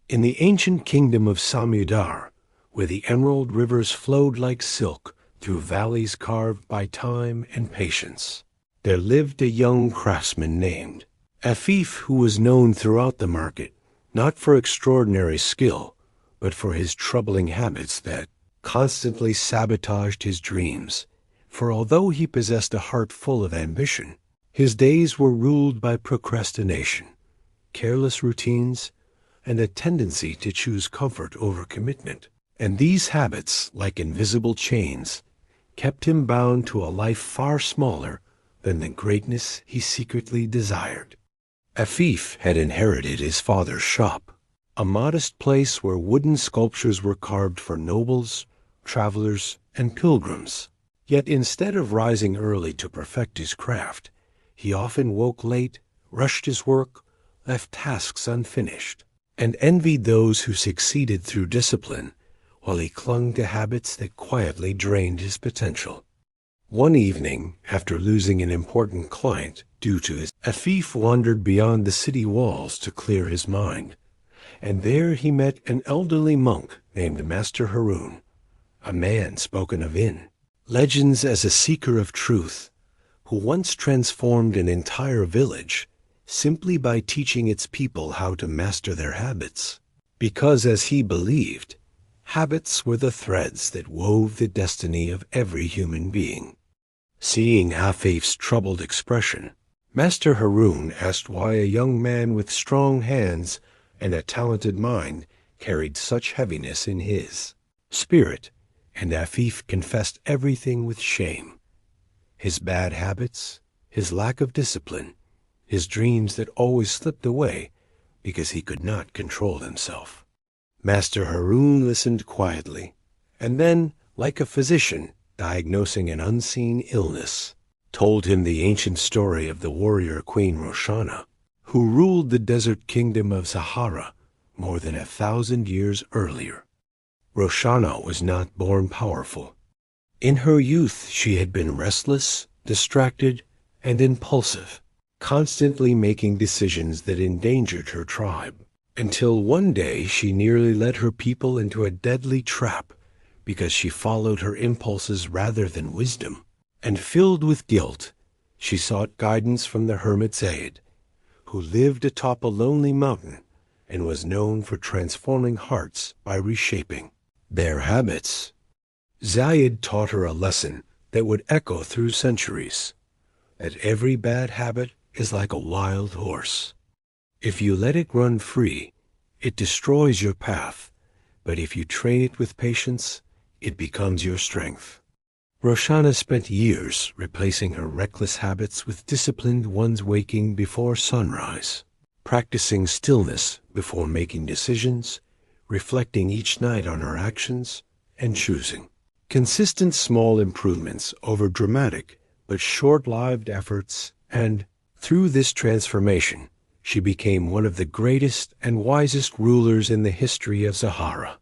In the ancient kingdom of Samudar, where the emerald rivers flowed like silk through valleys carved by time and patience, there lived a young craftsman named Afif, who was known throughout the market not for extraordinary skill, but for his troubling habits that constantly sabotaged his dreams. For although he possessed a heart full of ambition, his days were ruled by procrastination, careless routines, and a tendency to choose comfort over commitment. And these habits, like invisible chains, kept him bound to a life far smaller than the greatness he secretly desired. Afif had inherited his father's shop, a modest place where wooden sculptures were carved for nobles, travelers, and pilgrims. Yet instead of rising early to perfect his craft, he often woke late, rushed his work, left tasks unfinished, and envied those who succeeded through discipline, while he clung to habits that quietly drained his potential. One evening, after losing an important client due to his, Afif wandered beyond the city walls to clear his mind, and there he met an elderly monk named Master Haroun, a man spoken of in legends as a seeker of truth, who once transformed an entire village simply by teaching its people how to master their habits. Because, as he believed, habits were the threads that wove the destiny of every human being. Seeing Afif's troubled expression, Master Haroun asked why a young man with strong hands and a talented mind carried such heaviness in his spirit, and Afif confessed everything with shame. His bad habits, his lack of discipline, his dreams that always slipped away because he could not control himself. Master Haroun listened quietly, and then, like a physician diagnosing an unseen illness, told him the ancient story of the warrior Queen Roshana, who ruled the desert kingdom of Sahara more than 1,000 years earlier. Roshana was not born powerful. In her youth she had been restless, distracted, and impulsive, constantly making decisions that endangered her tribe, until one day she nearly led her people into a deadly trap because she followed her impulses rather than wisdom. And filled with guilt, she sought guidance from the hermit Zayd, who lived atop a lonely mountain and was known for transforming hearts by reshaping their habits. Zayd taught her a lesson that would echo through centuries, that every bad habit is like a wild horse. If you let it run free, it destroys your path, but if you train it with patience, it becomes your strength. Roshana spent years replacing her reckless habits with disciplined ones, waking before sunrise, practicing stillness before making decisions, reflecting each night on her actions, and choosing consistent small improvements over dramatic but short-lived efforts. And through this transformation, she became one of the greatest and wisest rulers in the history of Sahara.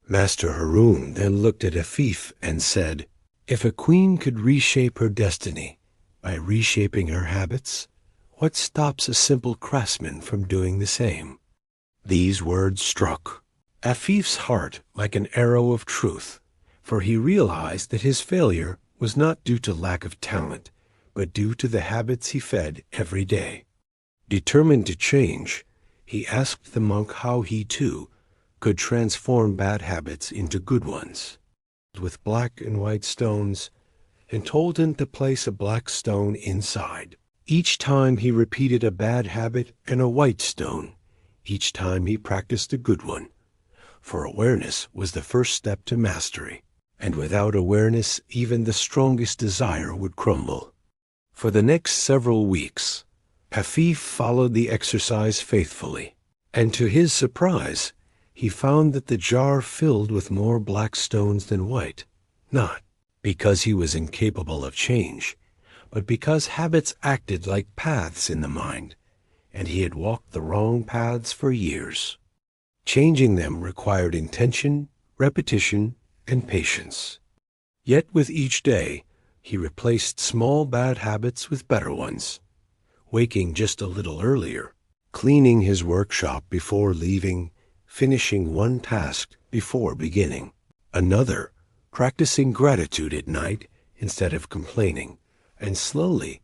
Master Haroun then looked at Afif and said, "If a queen could reshape her destiny by reshaping her habits, what stops a simple craftsman from doing the same?" These words struck Afif's heart like an arrow of truth, for he realized that his failure was not due to lack of talent, but due to the habits he fed every day. Determined to change, he asked the monk how he, too, could transform bad habits into good ones, with black and white stones, and told him to place a black stone inside each time he repeated a bad habit, and a white stone each time he practiced a good one. For awareness was the first step to mastery, and without awareness even the strongest desire would crumble. For the next several weeks, Afif followed the exercise faithfully, and to his surprise, he found that the jar filled with more black stones than white, not because he was incapable of change, but because habits acted like paths in the mind, and he had walked the wrong paths for years. Changing them required intention, repetition, and patience. Yet with each day, he replaced small bad habits with better ones, waking just a little earlier, cleaning his workshop before leaving, finishing one task before beginning. Another, practicing gratitude at night instead of complaining. And slowly,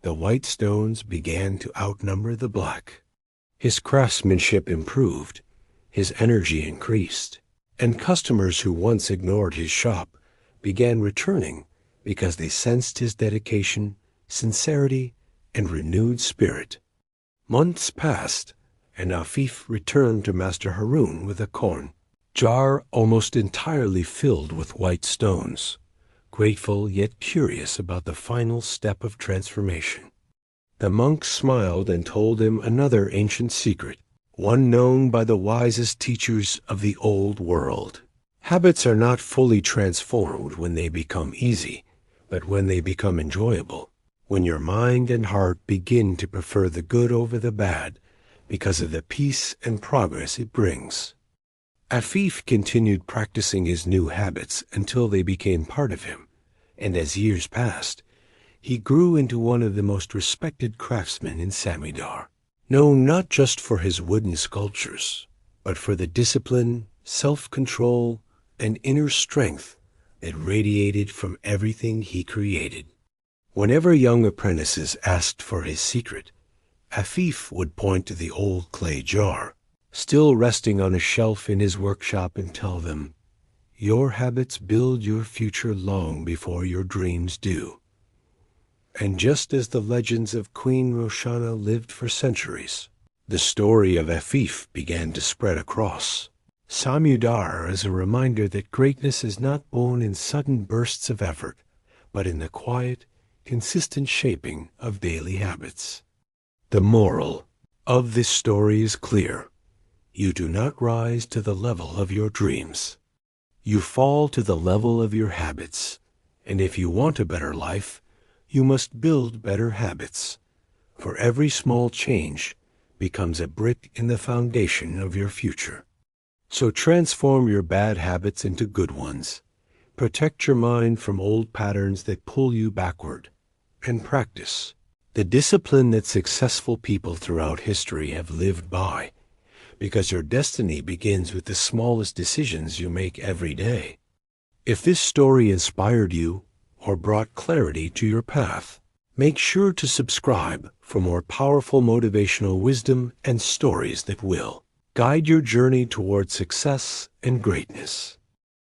the white stones began to outnumber the black. His craftsmanship improved, his energy increased, and customers who once ignored his shop began returning because they sensed his dedication, sincerity, and renewed spirit. Months passed, and Afif returned to Master Haroun with a corn jar almost entirely filled with white stones, grateful yet curious about the final step of transformation. The monk smiled and told him another ancient secret, one known by the wisest teachers of the old world. Habits are not fully transformed when they become easy, but when they become enjoyable, when your mind and heart begin to prefer the good over the bad because of the peace and progress it brings. Afif continued practicing his new habits until they became part of him, and as years passed, he grew into one of the most respected craftsmen in Samudar, known not just for his wooden sculptures, but for the discipline, self-control, and inner strength that radiated from everything he created. Whenever young apprentices asked for his secret, Afif would point to the old clay jar, still resting on a shelf in his workshop, and tell them, "Your habits build your future long before your dreams do." And just as the legends of Queen Roshana lived for centuries, the story of Afif began to spread across Samudar as a reminder that greatness is not born in sudden bursts of effort, but in the quiet, consistent shaping of daily habits. The moral of this story is clear. You do not rise to the level of your dreams. You fall to the level of your habits. And if you want a better life, you must build better habits. For every small change becomes a brick in the foundation of your future. So transform your bad habits into good ones. Protect your mind from old patterns that pull you backward. And practice the discipline that successful people throughout history have lived by, because your destiny begins with the smallest decisions you make every day. If this story inspired you or brought clarity to your path, make sure to subscribe for more powerful motivational wisdom and stories that will guide your journey toward success and greatness.